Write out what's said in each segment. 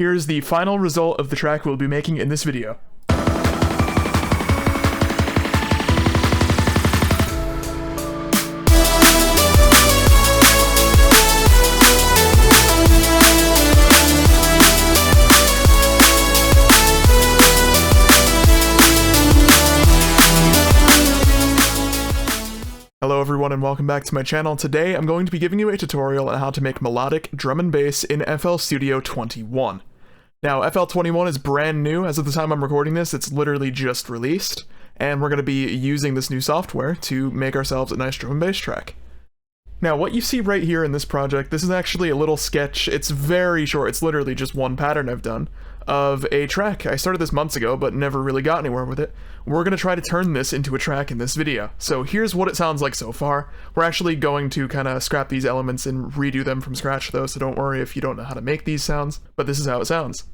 Here's the final result of the track we'll be making in this video. Hello everyone and welcome back to my channel. Today I'm going to be giving you a tutorial on how to make melodic drum and bass in FL Studio 21. Now FL 21 is brand new. As of the time I'm recording this, it's literally just released, and we're going to be using this new software to make ourselves a nice drum and bass track. Now what you see right here in this project, this is actually a little sketch. It's very short, it's literally just one pattern I've done of a track. I started this months ago but never really got anywhere with it. We're going to try to turn this into a track in this video. So here's what it sounds like so far. We're actually going to kind of scrap these elements and redo them from scratch though, so don't worry if you don't know how to make these sounds, but this is how it sounds.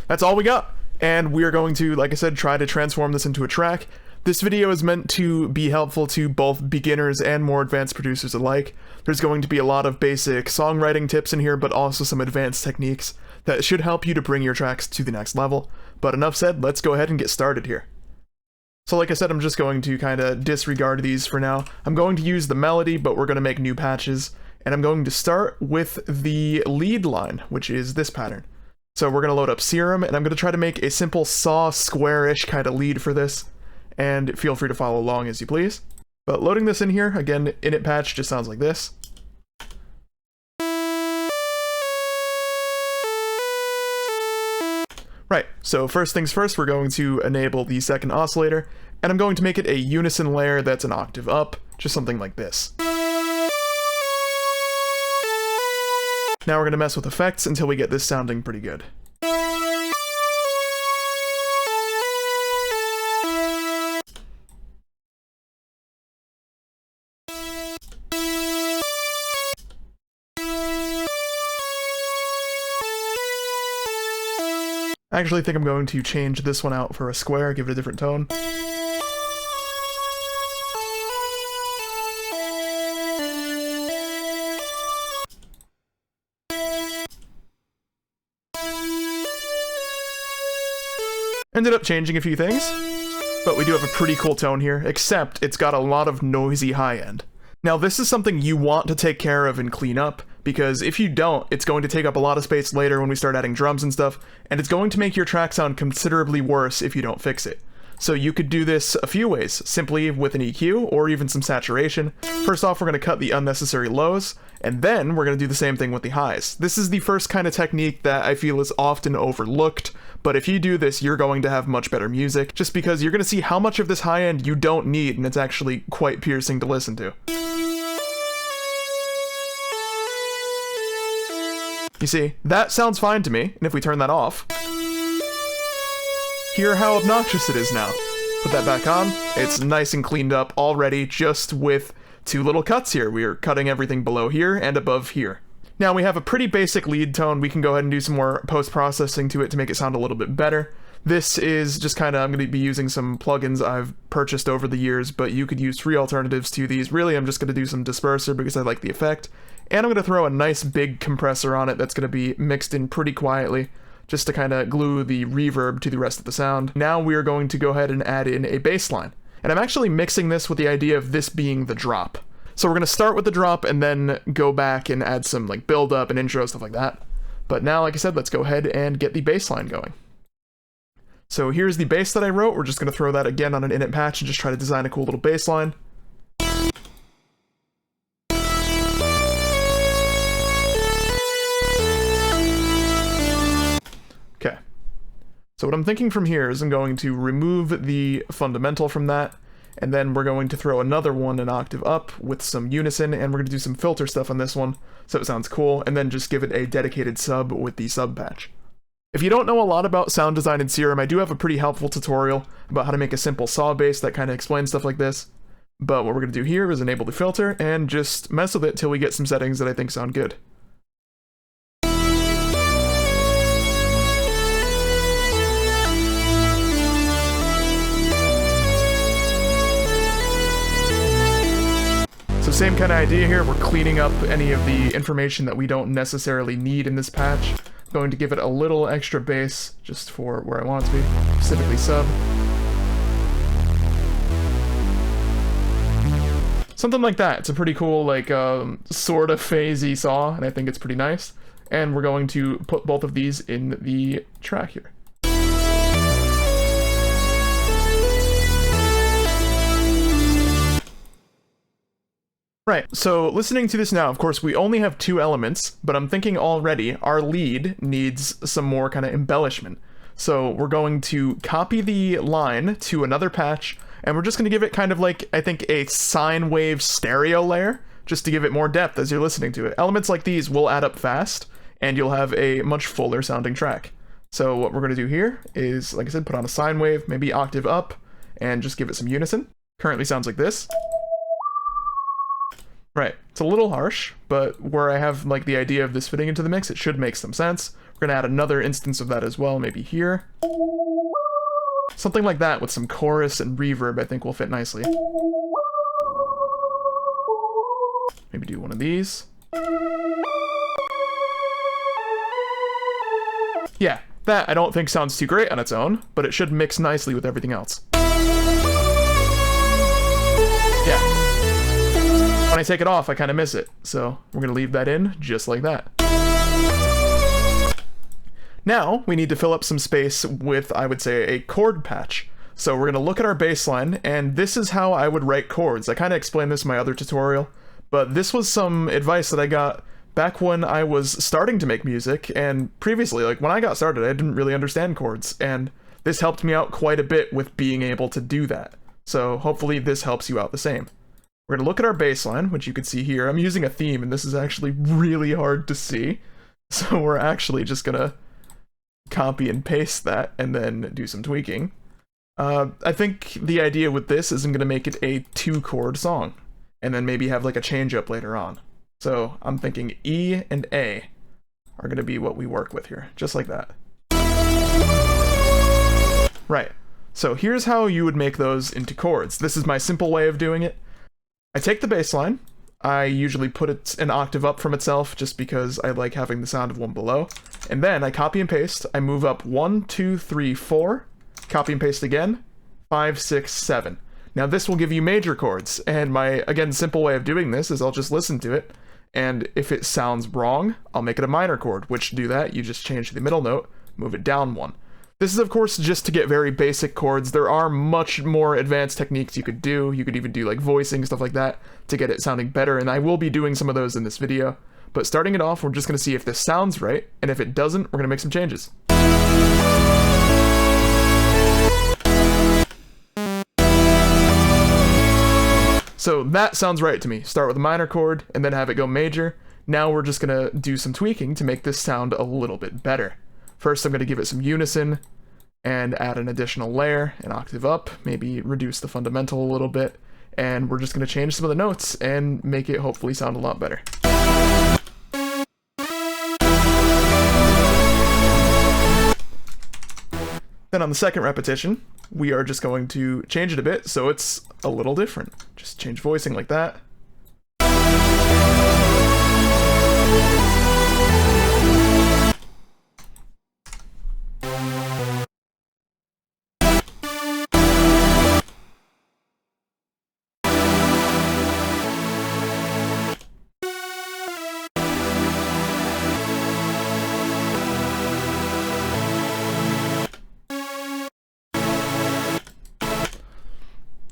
That's all we got. And we're going to, like I said, try to transform this into a track. This video is meant to be helpful to both beginners and more advanced producers alike. There's going to be a lot of basic songwriting tips in here, but also some advanced techniques that should help you to bring your tracks to the next level. But enough said, let's go ahead and get started here. So like I said, I'm just going to kind of disregard these for now. I'm going to use the melody, but we're going to make new patches. And I'm going to start with the lead line, which is this pattern. So we're going to load up Serum, and I'm going to try to make a simple saw square-ish kind of lead for this. And feel free to follow along as you please. But loading this in here, again, init patch just sounds like this. Right, so first things first, we're going to enable the second oscillator, and I'm going to make it a unison layer that's an octave up, just something like this. Now we're going to mess with effects until we get this sounding pretty good. I actually think I'm going to change this one out for a square, give it a different tone. Ended up changing a few things, but we do have a pretty cool tone here, except it's got a lot of noisy high end. Now this is something you want to take care of and clean up, because if you don't, it's going to take up a lot of space later when we start adding drums and stuff, and it's going to make your track sound considerably worse if you don't fix it. So you could do this a few ways, simply with an EQ or even some saturation. First off, we're going to cut the unnecessary lows, and then we're going to do the same thing with the highs. This is the first kind of technique that I feel is often overlooked, but if you do this, you're going to have much better music, just because you're going to see how much of this high end you don't need, and it's actually quite piercing to listen to. You see, that sounds fine to me, and if we turn that off, hear how obnoxious it is now. Put that back on, it's nice and cleaned up already, just with two little cuts here. We are cutting everything below here and above here. Now we have a pretty basic lead tone. We can go ahead and do some more post-processing to it to make it sound a little bit better. This is just kind of, I'm going to be using some plugins I've purchased over the years, but you could use free alternatives to these. Really, I'm just going to do some disperser because I like the effect. And I'm going to throw a nice big compressor on it that's going to be mixed in pretty quietly, just to kind of glue the reverb to the rest of the sound. Now we are going to go ahead and add in a bass line. And I'm actually mixing this with the idea of this being the drop. So we're going to start with the drop and then go back and add some like build up and intro, stuff like that. But now, like I said, let's go ahead and get the bass line going. So here's the bass that I wrote. We're just going to throw that again on an init patch and just try to design a cool little bass line. Okay. So what I'm thinking from here is I'm going to remove the fundamental from that, and then we're going to throw another one an octave up with some unison, and we're going to do some filter stuff on this one so it sounds cool, and then just give it a dedicated sub with the sub patch. If you don't know a lot about sound design in Serum, I do have a pretty helpful tutorial about how to make a simple saw bass that kind of explains stuff like this. But what we're going to do here is enable the filter and just mess with it till we get some settings that I think sound good. So same kind of idea here, we're cleaning up any of the information that we don't necessarily need in this patch. I'm going to give it a little extra bass, just for where I want it to be, specifically sub. Something like that. It's a pretty cool, like, sort of phasey saw, and I think it's pretty nice. And we're going to put both of these in the track here. Right, so listening to this now, of course, we only have 2 elements, but I'm thinking already our lead needs some more kind of embellishment. So we're going to copy the line to another patch, and we're just going to give it kind of like, I think, a sine wave stereo layer, just to give it more depth as you're listening to it. Elements like these will add up fast, and you'll have a much fuller sounding track. So what we're going to do here is, like I said, put on a sine wave, maybe octave up, and just give it some unison. Currently sounds like this. Right, it's a little harsh, but where I have like the idea of this fitting into the mix, it should make some sense. We're gonna add another instance of that as well, maybe here. Something like that with some chorus and reverb I think will fit nicely. Maybe do one of these. Yeah, that I don't think sounds too great on its own, but it should mix nicely with everything else. Yeah. When I take it off, I kind of miss it, so we're going to leave that in just like that. Now, we need to fill up some space with, I would say, a chord patch. So we're going to look at our bass line, and this is how I would write chords. I kind of explained this in my other tutorial, but this was some advice that I got back when I was starting to make music, and previously, like when I got started, I didn't really understand chords, and this helped me out quite a bit with being able to do that. So hopefully this helps you out the same. We're going to look at our bass line, which you can see here. I'm using a theme, and this is actually really hard to see. So we're actually just going to copy and paste that, and then do some tweaking. I think the idea with this is I'm going to make it a 2-chord song, and then maybe have like a change up later on. So I'm thinking E and A are going to be what we work with here, just like that. Right, so here's how you would make those into chords. This is my simple way of doing it. I take the bass line, I usually put it an octave up from itself just because I like having the sound of one below, and then I copy and paste, I move up 1, 2, 3, 4, copy and paste again, 5, 6, 7. Now this will give you major chords, and my, again, simple way of doing this is I'll just listen to it, and if it sounds wrong, I'll make it a minor chord, which to do that, you just change the middle note, move it down 1. This is, of course, just to get very basic chords. There are much more advanced techniques you could do. You could even do, like, voicing, stuff like that, to get it sounding better, and I will be doing some of those in this video. But starting it off, we're just going to see if this sounds right, and if it doesn't, we're going to make some changes. So that sounds right to me. Start with a minor chord, and then have it go major. Now we're just going to do some tweaking to make this sound a little bit better. First, I'm going to give it some unison and add an additional layer, an octave up, maybe reduce the fundamental a little bit, and we're just going to change some of the notes and make it hopefully sound a lot better. Then on the second repetition, we are just going to change it a bit so it's a little different. Just change voicing like that.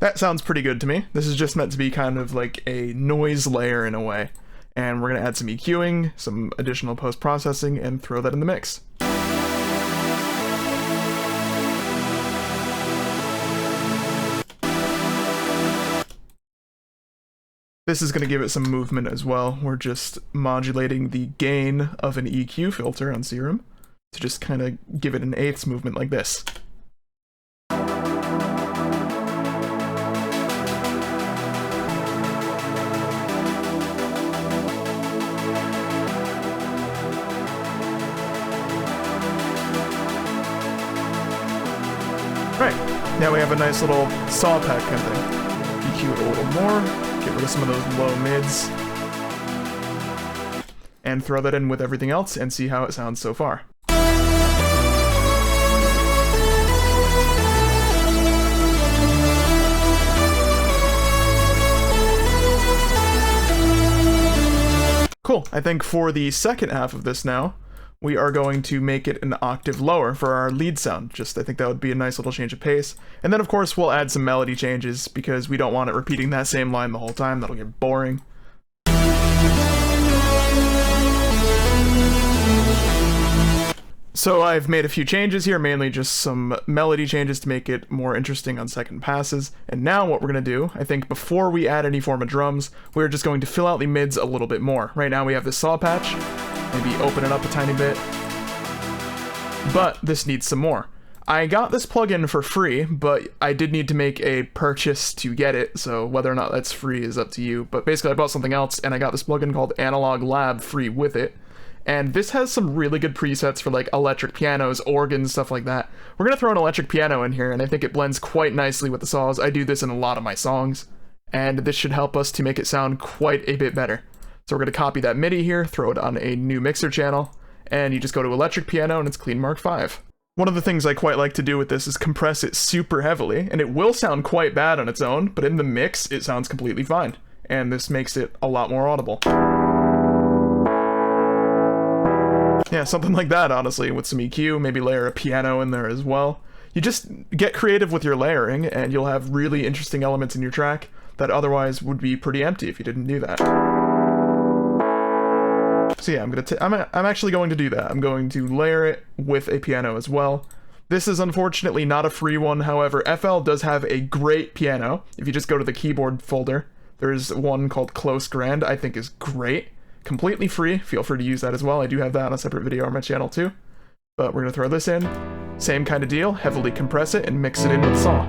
That sounds pretty good to me. This is just meant to be kind of like a noise layer in a way. And we're going to add some EQing, some additional post-processing, and throw that in the mix. This is going to give it some movement as well. We're just modulating the gain of an EQ filter on Serum to just kind of give it an eighths movement like this. Right, now we have a nice little saw pack kind of thing. EQ it a little more. Get rid of some of those low mids. And throw that in with everything else and see how it sounds so far. Cool. I think for the second half of this now, we are going to make it an octave lower for our lead sound. I think that would be a nice little change of pace. And then of course we'll add some melody changes because we don't want it repeating that same line the whole time. That'll get boring. So I've made a few changes here, mainly just some melody changes to make it more interesting on second passes. And now what we're going to do, I think before we add any form of drums, we're just going to fill out the mids a little bit more. Right now we have this saw patch, maybe open it up a tiny bit, but this needs some more. I got this plugin for free, but I did need to make a purchase to get it, so whether or not that's free is up to you. But basically I bought something else, and I got this plugin called Analog Lab free with it. And this has some really good presets for like electric pianos, organs, stuff like that. We're going to throw an electric piano in here, and I think it blends quite nicely with the saws. I do this in a lot of my songs, and this should help us to make it sound quite a bit better. So we're going to copy that MIDI here, throw it on a new mixer channel, and you just go to electric piano and it's Clean Mark 5. One of the things I quite like to do with this is compress it super heavily, and it will sound quite bad on its own, but in the mix it sounds completely fine. And this makes it a lot more audible. Yeah, something like that, honestly, with some EQ, maybe layer a piano in there as well. You just get creative with your layering, and you'll have really interesting elements in your track that otherwise would be pretty empty if you didn't do that. So yeah, I'm actually going to do that. I'm going to layer it with a piano as well. This is unfortunately not a free one, however, FL does have a great piano. If you just go to the keyboard folder, there's one called Close Grand, I think is great. Completely free, feel free to use that as well. I do have that on a separate video on my channel too. But we're gonna throw this in. Same kind of deal, heavily compress it and mix it in with saw.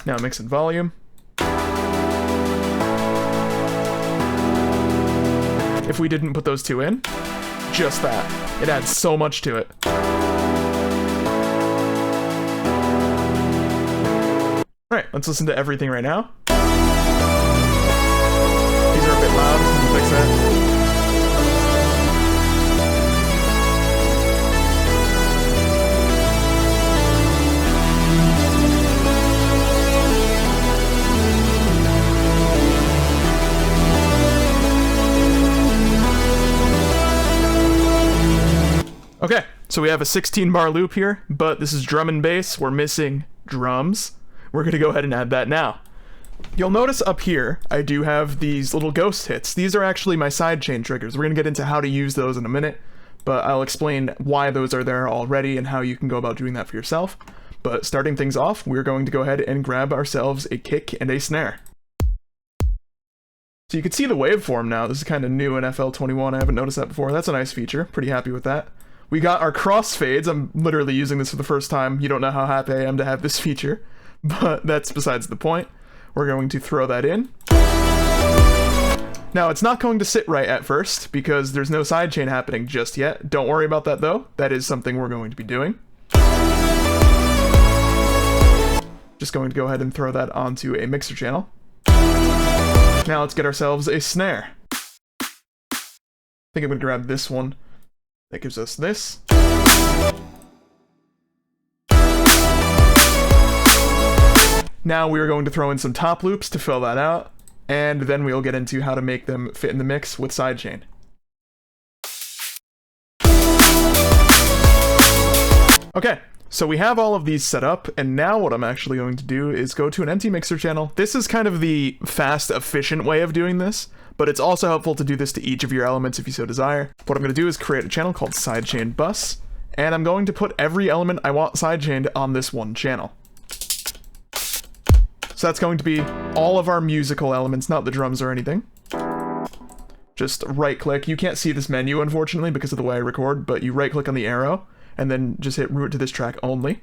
Now mix in volume. If we didn't put those two in, just that. It adds so much to it. Alright, let's listen to everything right now. These are a bit loud, we'll fix that. Okay, so we have a 16-bar loop here, but this is drum and bass. We're missing drums. We're gonna go ahead and add that now. You'll notice up here, I do have these little ghost hits. These are actually my sidechain triggers. We're gonna get into how to use those in a minute, but I'll explain why those are there already and how you can go about doing that for yourself. But starting things off, we're going to go ahead and grab ourselves a kick and a snare. So you can see the waveform now. This is kind of new in FL21. I haven't noticed that before. That's a nice feature. Pretty happy with that. We got our crossfades. I'm literally using this for the first time. You don't know how happy I am to have this feature, but that's besides the point. We're going to throw that in. Now, it's not going to sit right at first because there's no sidechain happening just yet. Don't worry about that though. That is something we're going to be doing. Just going to go ahead and throw that onto a mixer channel. Now let's get ourselves a snare. I think I'm going to grab this one. That gives us this. Now we are going to throw in some top loops to fill that out, and then we'll get into how to make them fit in the mix with sidechain. Okay, so we have all of these set up, and now what I'm actually going to do is go to an empty mixer channel. This is kind of the fast, efficient way of doing this, but it's also helpful to do this to each of your elements if you so desire. What I'm going to do is create a channel called Sidechain Bus, and I'm going to put every element I want sidechained on this one channel. So that's going to be all of our musical elements, not the drums or anything. Just right click. You can't see this menu unfortunately because of the way I record, but you right click on the arrow and then just hit root to this track only.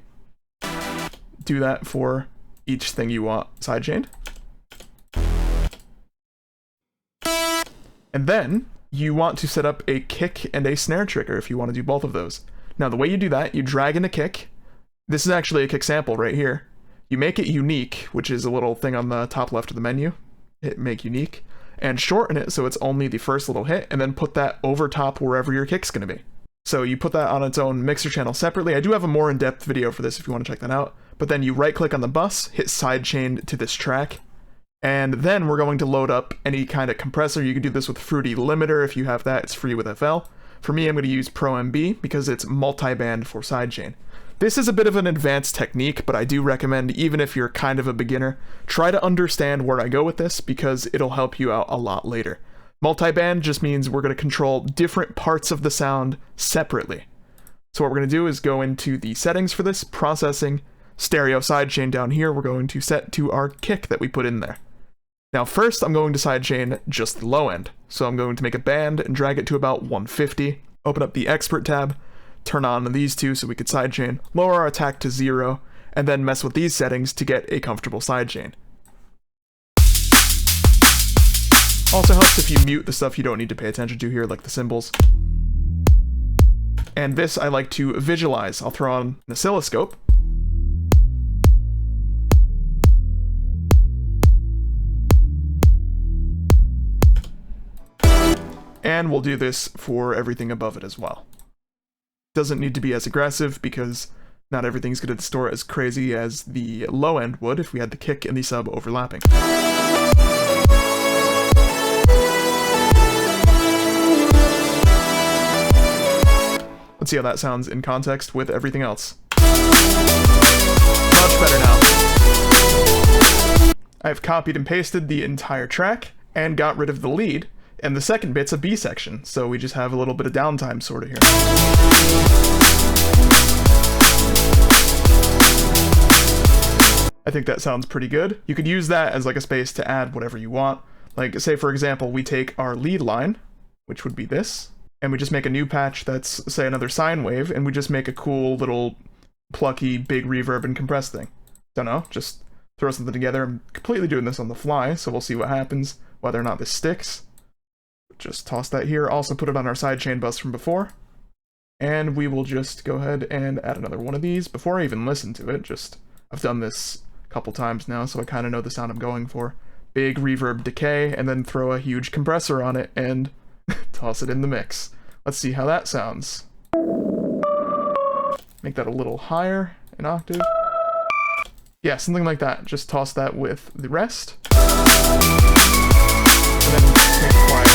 Do that for each thing you want sidechained. And then you want to set up a kick and a snare trigger if you want to do both of those. Now the way you do that, you drag in a kick. This is actually a kick sample right here. you make it unique, which is a little thing on the top left of the menu. Hit make unique, and shorten it so it's only the first little hit, and then put that over top wherever your kick's going to be. So you put that on its own mixer channel separately. I do have a more in-depth video for this if you want to check that out. But then you right-click on the bus, hit sidechain to this track, and then we're going to load up any kind of compressor. You can do this with Fruity Limiter if you have that. It's free with FL. For me, I'm going to use ProMB because it's multi-band for sidechain. This is a bit of an advanced technique, but I do recommend, even if you're kind of a beginner, try to understand where I go with this because it'll help you out a lot later. Multi-band just means we're going to control different parts of the sound separately. So what we're going to do is go into the settings for this, processing, stereo sidechain down here, we're going to set to our kick that we put in there. Now first I'm going to sidechain just the low end. So I'm going to make a band and drag it to about 150, open up the expert tab, turn on these two so we could sidechain, lower our attack to 0, and then mess with these settings to get a comfortable sidechain. Also helps if you mute the stuff you don't need to pay attention to here, like the cymbals. And this I like to visualize. I'll throw on an oscilloscope. And we'll do this for everything above it as well. Doesn't need to be as aggressive because not everything's going to distort as crazy as the low end would if we had the kick and the sub overlapping. Let's see how that sounds in context with everything else. Much better now. I've copied and pasted the entire track and got rid of the lead. And the second bit's a B section, so we just have a little bit of downtime sort of here. I think that sounds pretty good. You could use that as like a space to add whatever you want. Like, say for example, we take our lead line, which would be this, and we just make a new patch that's, say, another sine wave, and we just make a cool little plucky big reverb and compressed thing. Don't know, just throw something together. I'm completely doing this on the fly, so we'll see what happens, whether or not this sticks. Just toss that here, also put it on our sidechain bus from before. And we will just go ahead and add another one of these before I even listen to it. I've done this a couple times now, so I kind of know the sound I'm going for. Big reverb decay, and then throw a huge compressor on it and toss it in the mix. Let's see how that sounds. Make that a little higher, an octave. Yeah, something like that. Just toss that with the rest. And then make it quiet.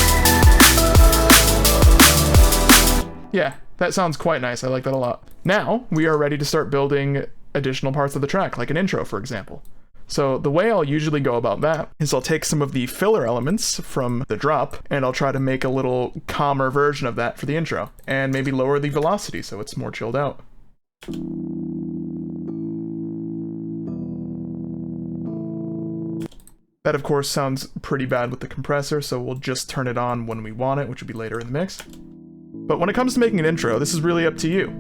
Yeah, that sounds quite nice. I like that a lot. Now, we are ready to start building additional parts of the track, like an intro, for example. So the way I'll usually go about that is I'll take some of the filler elements from the drop, and I'll try to make a little calmer version of that for the intro, and maybe lower the velocity so it's more chilled out. That, of course, sounds pretty bad with the compressor, so we'll just turn it on when we want it, which will be later in the mix. But when it comes to making an intro, this is really up to you.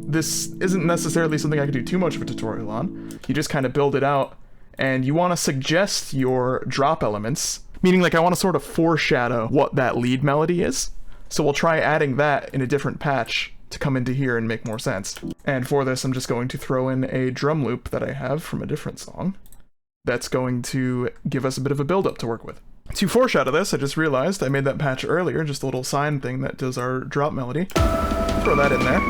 This isn't necessarily something I could do too much of a tutorial on. You just kind of build it out, and you want to suggest your drop elements, meaning like I want to sort of foreshadow what that lead melody is. So we'll try adding that in a different patch to come into here and make more sense. And for this, I'm just going to throw in a drum loop that I have from a different song. That's going to give us a bit of a build-up to work with. To foreshadow this, I just realized I made that patch earlier, just a little sine thing that does our drop melody. Throw that in there.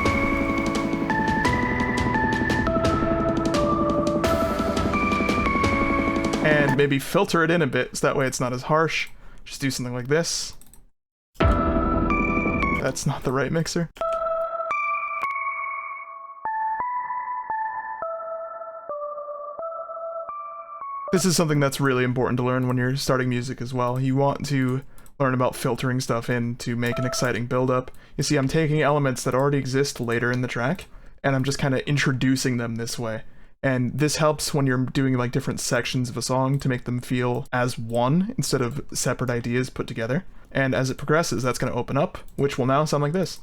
And maybe filter it in a bit, so that way it's not as harsh. Just do something like this. That's not the right mixer. This is something that's really important to learn when you're starting music as well. You want to learn about filtering stuff in to make an exciting build-up. You see, I'm taking elements that already exist later in the track, and I'm just kind of introducing them this way. And this helps when you're doing like different sections of a song to make them feel as one instead of separate ideas put together. And as it progresses, that's going to open up, which will now sound like this.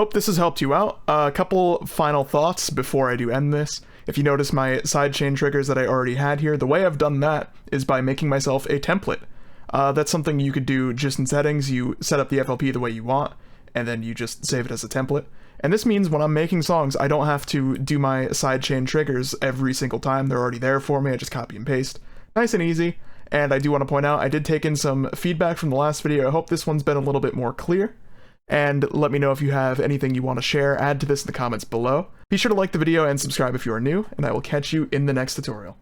hope this has helped you out. A couple final thoughts before I do end this. If you notice my sidechain triggers that I already had here, the way I've done that is by making myself a template. That's something you could do just in settings. You set up the FLP the way you want, and then you just save it as a template. And this means when I'm making songs, I don't have to do my sidechain triggers every single time. They're already there for me. I just copy and paste. Nice and easy. And I do want to point out, I did take in some feedback from the last video. I hope this one's been a little bit more clear. And let me know if you have anything you want to share. Add to this in the comments below. Be sure to like the video and subscribe if you are new, and I will catch you in the next tutorial.